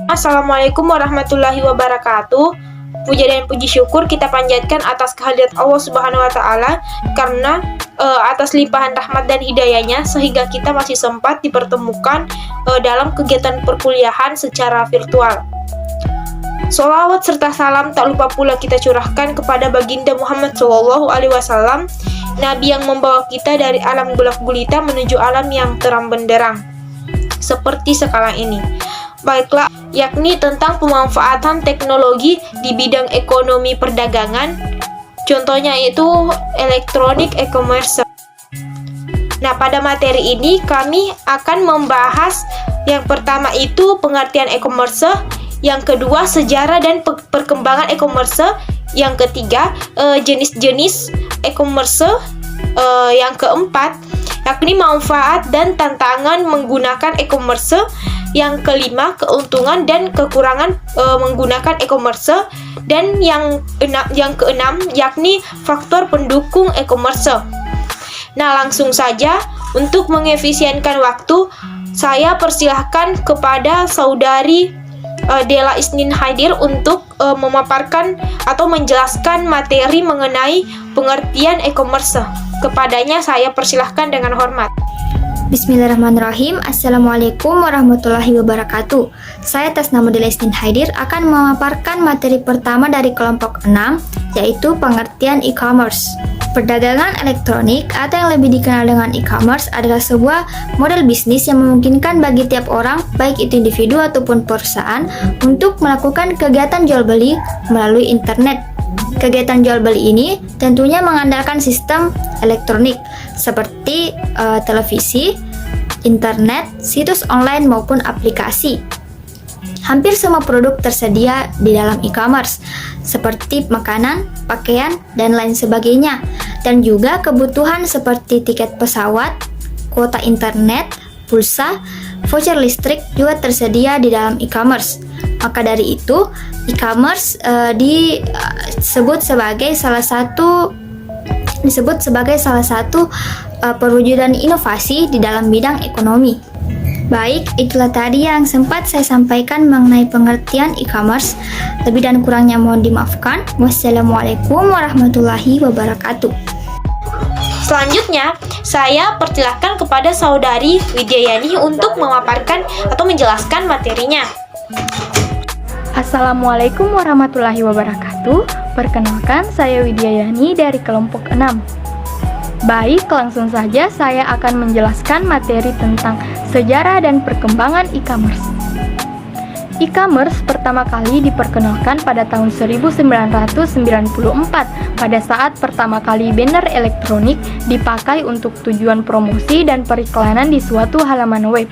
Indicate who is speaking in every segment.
Speaker 1: Assalamualaikum warahmatullahi wabarakatuh. Puja dan puji syukur kita panjatkan atas kehadirat Allah Subhanahu wa taala karena atas limpahan rahmat dan hidayahnya sehingga kita masih sempat dipertemukan dalam kegiatan perkuliahan secara virtual. Sholawat serta salam tak lupa pula kita curahkan kepada baginda Muhammad SAW, Nabi yang membawa kita dari alam gelap gulita menuju alam yang terang benderang, seperti sekarang ini. Baiklah, yakni tentang pemanfaatan teknologi di bidang ekonomi perdagangan, contohnya itu elektronik e-commerce. Nah, pada materi ini kami akan membahas yang pertama itu pengertian e-commerce, yang kedua sejarah dan perkembangan e-commerce, yang ketiga jenis-jenis e-commerce, yang keempat yakni manfaat dan tantangan menggunakan e-commerce, yang kelima keuntungan dan kekurangan menggunakan e-commerce, dan yang keenam yakni faktor pendukung e-commerce. Nah, langsung saja untuk mengefisienkan waktu, saya persilahkan kepada saudari Della Isnin Haidir untuk memaparkan atau menjelaskan materi mengenai pengertian e-commerce. Kepadanya saya persilahkan dengan hormat.
Speaker 2: Bismillahirrahmanirrahim. Assalamualaikum warahmatullahi wabarakatuh. Saya atas nama Della Isnin Haidir akan memaparkan materi pertama dari kelompok 6, yaitu pengertian e-commerce. Perdagangan elektronik atau yang lebih dikenal dengan e-commerce adalah sebuah model bisnis yang memungkinkan bagi tiap orang, baik itu individu ataupun perusahaan, untuk melakukan kegiatan jual beli melalui internet. Kegiatan jual beli ini tentunya mengandalkan sistem elektronik seperti televisi, internet, situs online maupun aplikasi. Hampir semua produk tersedia di dalam e-commerce seperti makanan, pakaian, dan lain sebagainya. Dan juga kebutuhan seperti tiket pesawat, kuota internet, pulsa, voucher listrik juga tersedia di dalam e-commerce. Maka dari itu, e-commerce disebut sebagai salah satu perwujudan inovasi di dalam bidang ekonomi. Baik, itulah tadi yang sempat saya sampaikan mengenai pengertian e-commerce. Lebih dan kurangnya mohon dimaafkan. Wassalamualaikum warahmatullahi wabarakatuh.
Speaker 1: Selanjutnya, saya persilahkan kepada saudari Widyayani untuk memaparkan atau menjelaskan materinya.
Speaker 3: Assalamualaikum warahmatullahi wabarakatuh. Perkenalkan, saya Widyayani dari kelompok 6. Baik, langsung saja saya akan menjelaskan materi tentang sejarah dan perkembangan e-commerce. E-commerce pertama kali diperkenalkan pada tahun 1994 pada saat pertama kali banner elektronik dipakai untuk tujuan promosi dan periklanan di suatu halaman web.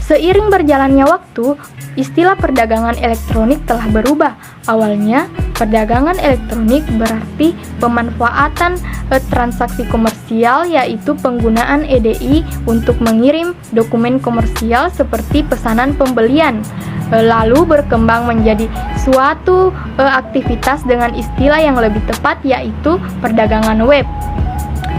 Speaker 3: Seiring berjalannya waktu, istilah perdagangan elektronik telah berubah. Awalnya, perdagangan elektronik berarti pemanfaatan transaksi komersial, yaitu penggunaan EDI untuk mengirim dokumen komersial seperti pesanan pembelian. Lalu berkembang menjadi suatu aktivitas dengan istilah yang lebih tepat, yaitu perdagangan web.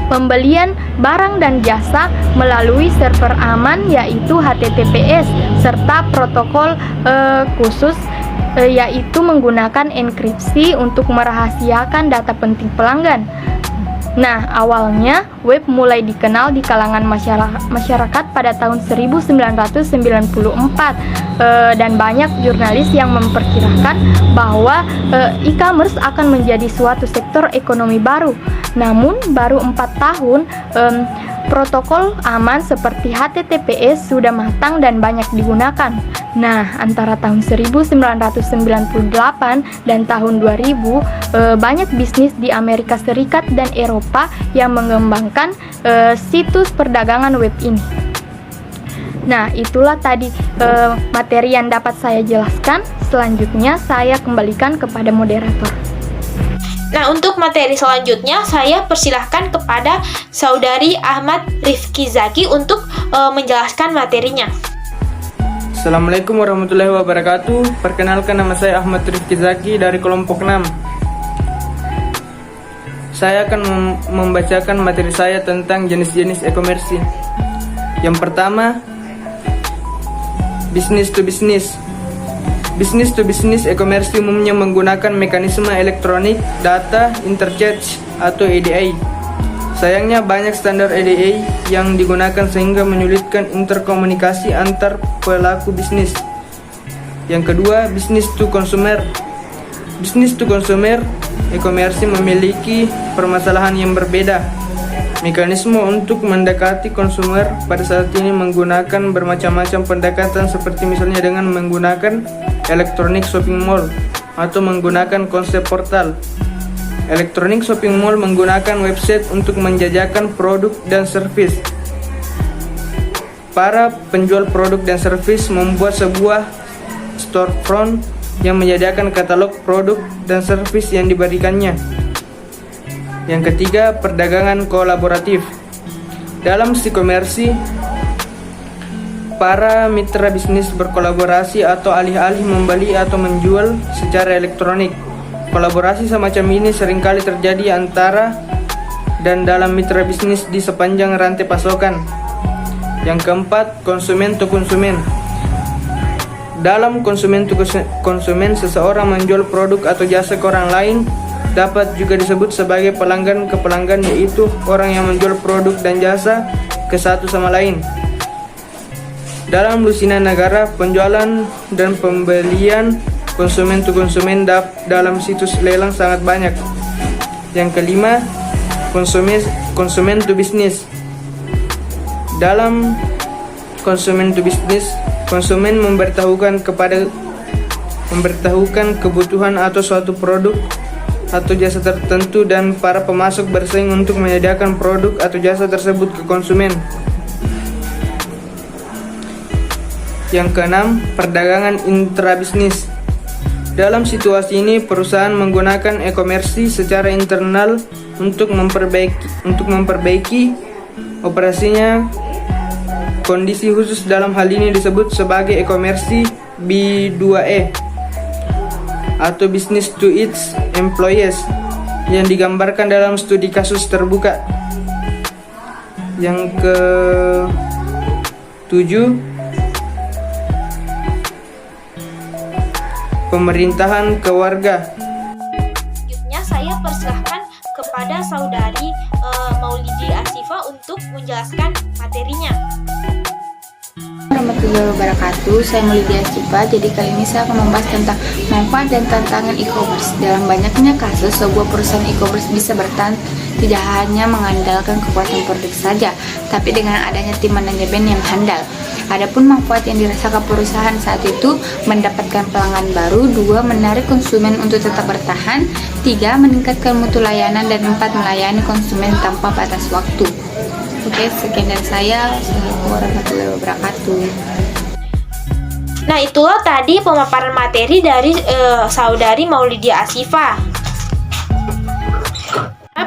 Speaker 3: Pembelian barang dan jasa melalui server aman, yaitu HTTPS, serta protokol khusus yaitu menggunakan enkripsi untuk merahasiakan data penting pelanggan. Nah, awalnya web mulai dikenal di kalangan masyarakat pada tahun 1994 dan banyak jurnalis yang memperkirakan bahwa e-commerce akan menjadi suatu sektor ekonomi baru. Namun, baru 4 tahun protokol aman seperti HTTPS sudah matang dan banyak digunakan. Nah, antara tahun 1998 dan tahun 2000, banyak bisnis di Amerika Serikat dan Eropa yang mengembangkan situs perdagangan web ini. Nah, itulah tadi materi yang dapat saya jelaskan. Selanjutnya, saya kembalikan kepada moderator.
Speaker 1: Nah, untuk materi selanjutnya saya persilahkan kepada saudari Ahmad Rifki Zaki untuk menjelaskan materinya.
Speaker 4: Assalamualaikum warahmatullahi wabarakatuh. Perkenalkan, nama saya Ahmad Rifki Zaki dari kelompok 6. Saya akan membacakan materi saya tentang jenis-jenis e-commerce. Yang pertama, business to business. Bisnis to bisnis e-commerce umumnya menggunakan mekanisme elektronik data interchange atau EDI. Sayangnya banyak standar EDI yang digunakan sehingga menyulitkan interkomunikasi antar pelaku bisnis. Yang kedua, bisnis to consumer. Bisnis to consumer e-commerce memiliki permasalahan yang berbeda. Mekanisme untuk mendekati konsumer pada saat ini menggunakan bermacam-macam pendekatan, seperti misalnya dengan menggunakan electronic shopping mall atau menggunakan konsep portal. Electronic shopping mall menggunakan website untuk menjajakan produk dan servis. Para penjual produk dan servis membuat sebuah storefront yang menyediakan katalog produk dan servis yang diberikannya. Yang ketiga, perdagangan kolaboratif. Dalam e-commerce, para mitra bisnis berkolaborasi atau alih-alih membeli atau menjual secara elektronik. Kolaborasi semacam ini seringkali terjadi antara dan dalam mitra bisnis di sepanjang rantai pasokan. Yang keempat, konsumen to konsumen. Dalam konsumen to konsumen, seseorang menjual produk atau jasa ke orang lain, dapat juga disebut sebagai pelanggan ke pelanggan, yaitu orang yang menjual produk dan jasa ke satu sama lain. Dalam lusinan negara, penjualan dan pembelian konsumen to konsumen dalam situs lelang sangat banyak. Yang kelima, konsumen to business. Dalam konsumen to business, konsumen memberitahukan kebutuhan atau suatu produk atau jasa tertentu, dan para pemasok bersaing untuk menyediakan produk atau jasa tersebut ke konsumen. Yang keenam, perdagangan intrabisnis. Dalam situasi ini, perusahaan menggunakan e-commerce secara internal untuk memperbaiki operasinya. Kondisi khusus dalam hal ini disebut sebagai e-commerce B2E atau business to its employees, yang digambarkan dalam studi kasus terbuka. Yang ke-7, pemerintahan keluarga.
Speaker 1: Selanjutnya saya persilahkan kepada saudari Maulidi Asifa untuk menjelaskan materinya.
Speaker 5: Warahmatullahi wabarakatuh. Saya Maulidia Cipa. Jadi kali ini saya akan membahas tentang manfaat dan tantangan e-commerce. Dalam banyaknya kasus, sebuah perusahaan e-commerce bisa bertahan tidak hanya mengandalkan kekuatan produk saja, tapi dengan adanya tim manajemen yang handal. Adapun manfaat yang dirasakan perusahaan saat itu, mendapatkan pelanggan baru, 2. Menarik konsumen untuk tetap bertahan, 3. Meningkatkan mutu layanan, dan 4. Melayani konsumen tanpa batas waktu. Oke, sekian dari saya. Assalamualaikum warahmatullahi wabarakatuh.
Speaker 1: Nah, itulah tadi pemaparan materi dari saudari Maulidia Asifa.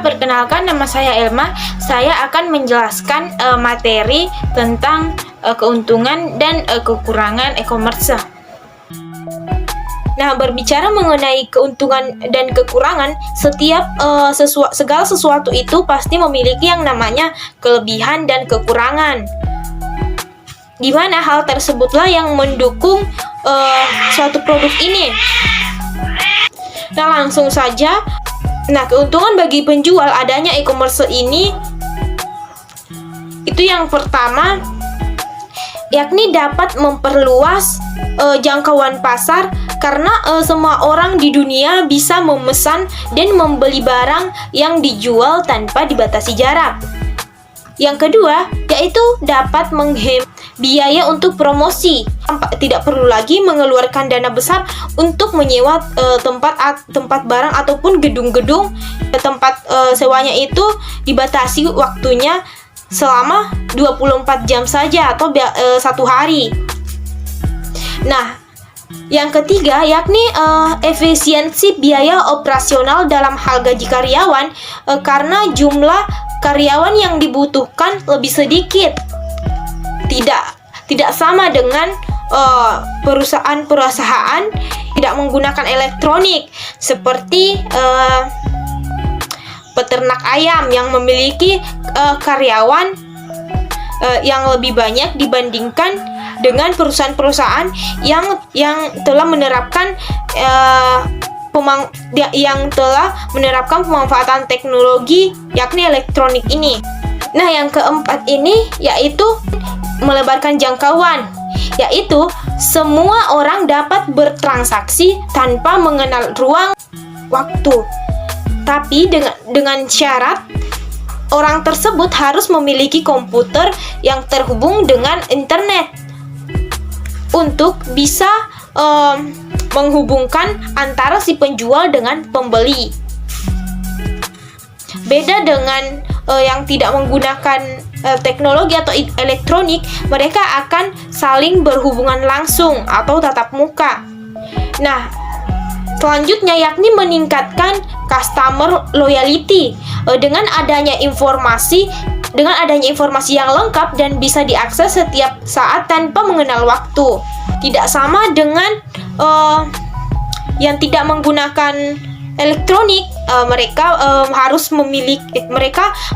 Speaker 1: Perkenalkan, nama saya Elma. Saya akan menjelaskan materi tentang keuntungan dan kekurangan e-commerce. Nah, berbicara mengenai keuntungan dan kekurangan, segala sesuatu itu pasti memiliki yang namanya kelebihan dan kekurangan. Di mana hal tersebutlah yang mendukung suatu produk ini. Nah, langsung saja. Nah, keuntungan bagi penjual adanya e-commerce ini, itu yang pertama, yakni dapat memperluas jangkauan pasar, karena semua orang di dunia bisa memesan dan membeli barang yang dijual tanpa dibatasi jarak. Yang kedua, yaitu dapat menghemat biaya untuk promosi. Tidak perlu lagi mengeluarkan dana besar untuk menyewa tempat barang ataupun gedung-gedung. Tempat sewanya itu dibatasi waktunya selama 24 jam saja atau 1 hari. Nah, yang ketiga yakni efisiensi biaya operasional dalam hal gaji karyawan, karena jumlah karyawan yang dibutuhkan lebih sedikit. Tidak sama dengan perusahaan tidak menggunakan elektronik, seperti peternak ayam yang memiliki karyawan yang lebih banyak dibandingkan dengan perusahaan-perusahaan yang telah menerapkan pemanfaatan teknologi yakni elektronik ini. Nah, yang keempat ini yaitu melebarkan jangkauan, yaitu semua orang dapat bertransaksi tanpa mengenal ruang waktu. Tapi dengan syarat orang tersebut harus memiliki komputer yang terhubung dengan internet untuk bisa menghubungkan antara si penjual dengan pembeli. Beda dengan yang tidak menggunakan teknologi atau elektronik, mereka akan saling berhubungan langsung atau tatap muka. Nah, selanjutnya yakni meningkatkan customer loyalty dengan adanya informasi yang lengkap dan bisa diakses setiap saat tanpa mengenal waktu. Tidak sama dengan yang tidak menggunakan elektronik, mereka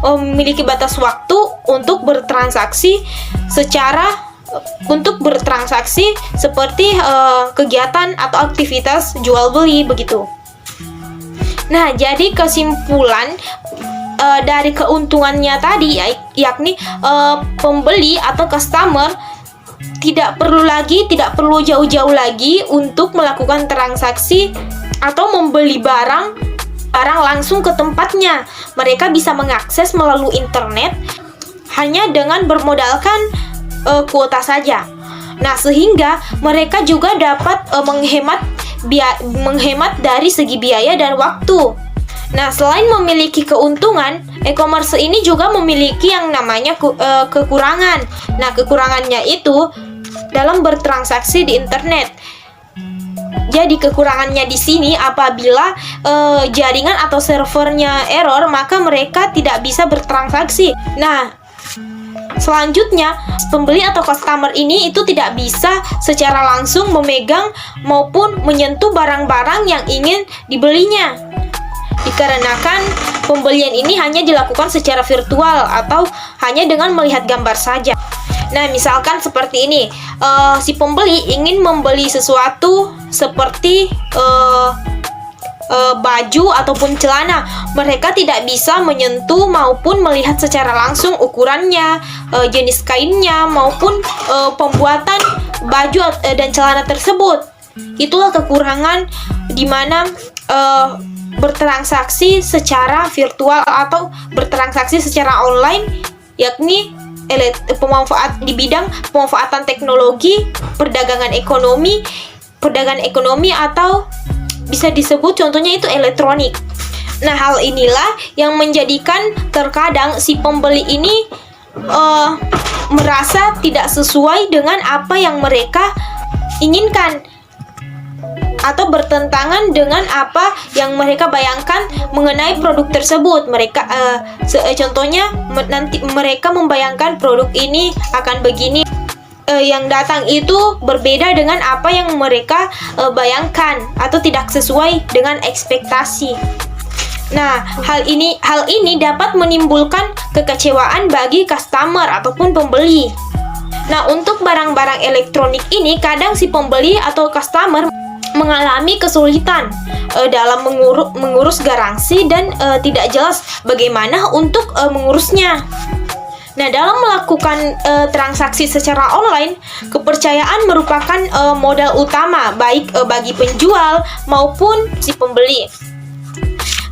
Speaker 1: memiliki batas waktu untuk bertransaksi seperti kegiatan atau aktivitas jual beli begitu. Nah, jadi kesimpulan dari keuntungannya tadi yakni pembeli atau customer tidak perlu jauh-jauh lagi untuk melakukan transaksi atau membeli barang langsung ke tempatnya. Mereka bisa mengakses melalui internet hanya dengan bermodalkan kuota saja. Nah, sehingga mereka juga dapat menghemat dari segi biaya dan waktu. Nah, selain memiliki keuntungan, e-commerce ini juga memiliki yang namanya kekurangan. Nah, kekurangannya itu dalam bertransaksi di internet. Jadi kekurangannya di sini apabila jaringan atau servernya error, maka mereka tidak bisa bertransaksi. Nah, selanjutnya pembeli atau customer ini itu tidak bisa secara langsung memegang maupun menyentuh barang-barang yang ingin dibelinya. Dikarenakan pembelian ini hanya dilakukan secara virtual atau hanya dengan melihat gambar saja. Nah, misalkan seperti ini, si pembeli ingin membeli sesuatu seperti baju ataupun celana. Mereka tidak bisa menyentuh maupun melihat secara langsung ukurannya, jenis kainnya, maupun pembuatan baju dan celana tersebut. Itulah kekurangan di mana bertransaksi secara virtual atau bertransaksi secara online, yakni di bidang pemanfaatan teknologi, perdagangan ekonomi atau bisa disebut contohnya itu elektronik. Nah, hal inilah yang menjadikan terkadang si pembeli ini merasa tidak sesuai dengan apa yang mereka inginkan atau bertentangan dengan apa yang mereka bayangkan mengenai produk tersebut. Contohnya nanti mereka membayangkan produk ini akan begini, yang datang itu berbeda dengan apa yang mereka bayangkan atau tidak sesuai dengan ekspektasi. Nah, hal ini dapat menimbulkan kekecewaan bagi customer ataupun pembeli. Nah, untuk barang-barang elektronik ini kadang si pembeli atau customer mengalami kesulitan dalam mengurus garansi dan tidak jelas bagaimana untuk mengurusnya. Nah, dalam melakukan transaksi secara online, kepercayaan merupakan modal utama baik bagi penjual maupun si pembeli.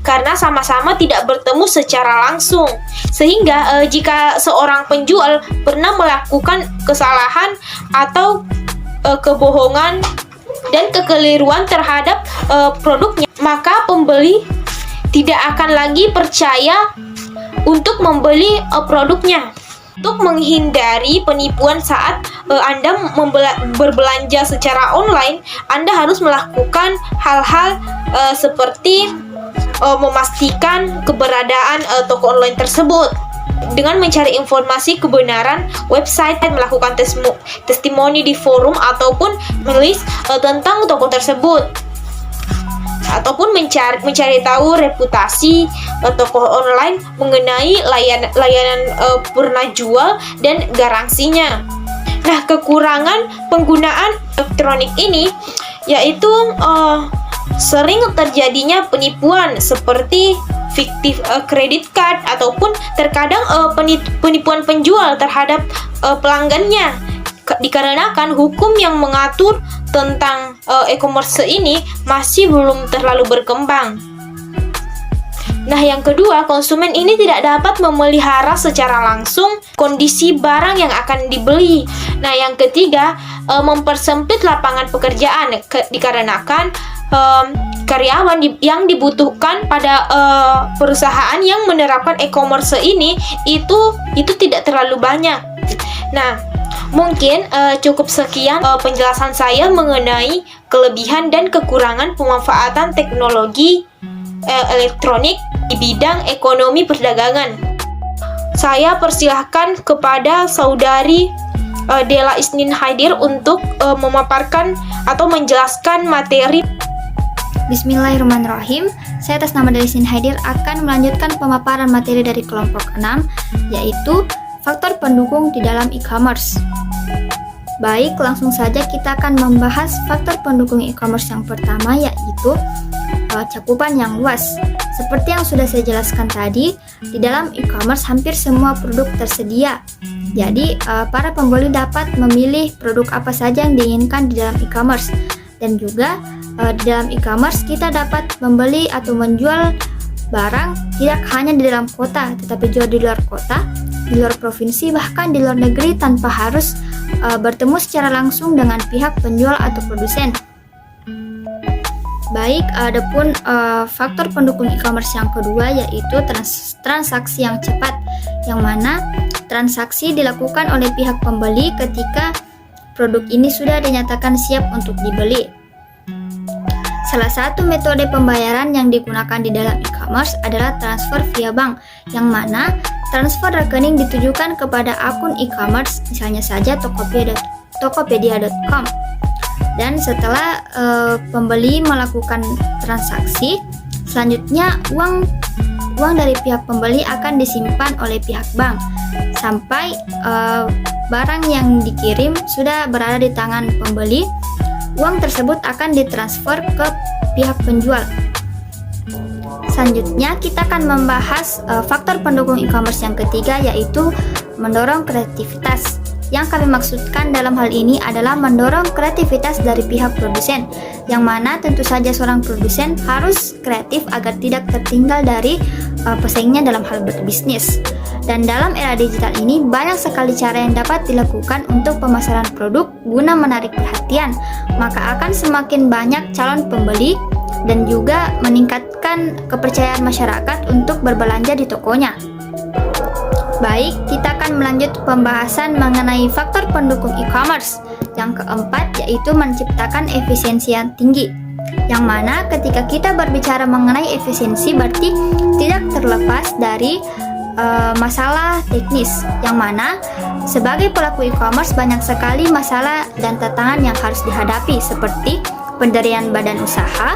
Speaker 1: Karena sama-sama tidak bertemu secara langsung. Sehingga jika seorang penjual pernah melakukan kesalahan atau kebohongan dan kekeliruan terhadap produknya, maka pembeli tidak akan lagi percaya untuk membeli produknya. Untuk menghindari penipuan saat Anda berbelanja secara online, Anda harus melakukan hal-hal seperti memastikan keberadaan toko online tersebut dengan mencari informasi kebenaran website dan melakukan testimoni di forum ataupun menulis tentang toko tersebut, ataupun mencari tahu reputasi toko online mengenai layanan purna jual dan garansinya. Nah, kekurangan penggunaan elektronik ini yaitu sering terjadinya penipuan seperti fiktif credit card ataupun terkadang penipuan penjual terhadap pelanggannya, dikarenakan hukum yang mengatur tentang e-commerce ini masih belum terlalu berkembang. Nah, yang kedua, konsumen ini tidak dapat memelihara secara langsung kondisi barang yang akan dibeli. Nah, yang ketiga, mempersempit lapangan pekerjaan dikarenakan karyawan yang dibutuhkan pada perusahaan yang menerapkan e-commerce ini itu tidak terlalu banyak. Nah, mungkin cukup sekian penjelasan saya mengenai kelebihan dan kekurangan pemanfaatan teknologi elektronik di bidang ekonomi perdagangan. Saya persilahkan kepada saudari Dela Isnin Haidir untuk memaparkan atau menjelaskan materi.
Speaker 2: Bismillahirrahmanirrahim. Saya atas nama Dela Isnin Haidir akan melanjutkan pemaparan materi dari kelompok 6, yaitu faktor pendukung di dalam e-commerce. Baik, langsung saja kita akan membahas faktor pendukung e-commerce yang pertama, yaitu cakupan yang luas. Seperti yang sudah saya jelaskan tadi, di dalam e-commerce hampir semua produk tersedia. Jadi, para pembeli dapat memilih produk apa saja yang diinginkan di dalam e-commerce. Dan juga, di dalam e-commerce kita dapat membeli atau menjual barang tidak hanya di dalam kota, tetapi juga di luar kota, di luar provinsi, bahkan di luar negeri tanpa harus bertemu secara langsung dengan pihak penjual atau produsen. Baik, adapun faktor pendukung e-commerce yang kedua yaitu transaksi yang cepat, yang mana transaksi dilakukan oleh pihak pembeli ketika produk ini sudah dinyatakan siap untuk dibeli. Salah satu metode pembayaran yang digunakan di dalam e-commerce adalah transfer via bank, yang mana transfer rekening ditujukan kepada akun e-commerce, misalnya saja tokopedia.com. Dan setelah pembeli melakukan transaksi, selanjutnya uang dari pihak pembeli akan disimpan oleh pihak bank sampai barang yang dikirim sudah berada di tangan pembeli. Uang tersebut akan ditransfer ke pihak penjual. Selanjutnya kita akan membahas faktor pendukung e-commerce yang ketiga, yaitu mendorong kreativitas. Yang kami maksudkan dalam hal ini adalah mendorong kreativitas dari pihak produsen, yang mana tentu saja seorang produsen harus kreatif agar tidak tertinggal dari pesaingnya dalam hal berbisnis. Dan dalam era digital ini banyak sekali cara yang dapat dilakukan untuk pemasaran produk guna menarik perhatian, maka akan semakin banyak calon pembeli dan juga meningkatkan kepercayaan masyarakat untuk berbelanja di tokonya. Baik, kita akan melanjut pembahasan mengenai faktor pendukung e-commerce. Yang keempat yaitu menciptakan efisiensi yang tinggi. Yang mana ketika kita berbicara mengenai efisiensi berarti tidak terlepas dari masalah teknis. Yang mana sebagai pelaku e-commerce banyak sekali masalah dan tantangan yang harus dihadapi seperti pendirian badan usaha,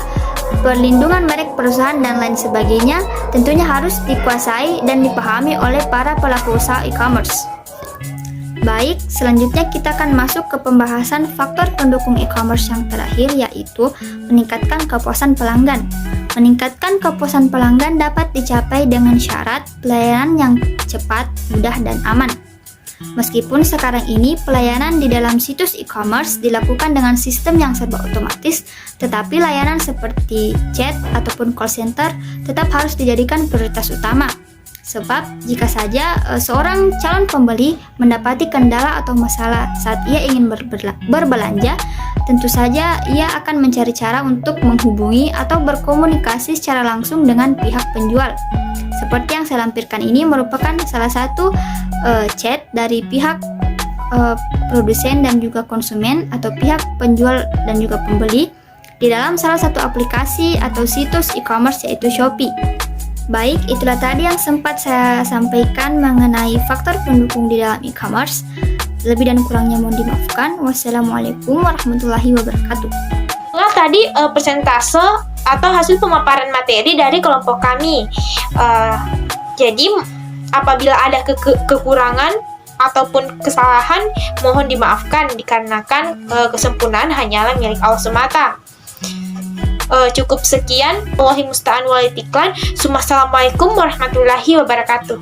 Speaker 2: perlindungan merek perusahaan dan lain sebagainya, tentunya harus dikuasai dan dipahami oleh para pelaku usaha e-commerce. Baik, selanjutnya kita akan masuk ke pembahasan faktor pendukung e-commerce yang terakhir, yaitu meningkatkan kepuasan pelanggan. Meningkatkan kepuasan pelanggan dapat dicapai dengan syarat pelayanan yang cepat, mudah, dan aman. Meskipun sekarang ini pelayanan di dalam situs e-commerce dilakukan dengan sistem yang serba otomatis, tetapi layanan seperti chat ataupun call center tetap harus dijadikan prioritas utama. Sebab jika saja seorang calon pembeli mendapati kendala atau masalah saat ia ingin berbelanja, tentu saja ia akan mencari cara untuk menghubungi atau berkomunikasi secara langsung dengan pihak penjual. Seperti yang saya lampirkan ini merupakan salah satu chat dari pihak produsen dan juga konsumen atau pihak penjual dan juga pembeli di dalam salah satu aplikasi atau situs e-commerce yaitu Shopee. Baik, itulah tadi yang sempat saya sampaikan mengenai faktor pendukung di dalam e-commerce. Lebih dan kurangnya mohon dimaafkan. Wassalamualaikum warahmatullahi wabarakatuh.
Speaker 1: Itulah tadi persentase atau hasil pemaparan materi dari kelompok kami. Jadi apabila ada kekurangan ataupun kesalahan mohon dimaafkan dikarenakan kesempurnaan hanyalah milik Allah semata. Cukup sekian. Wallahi musta'an wal istiqlan. Assalamualaikum warahmatullahi wabarakatuh.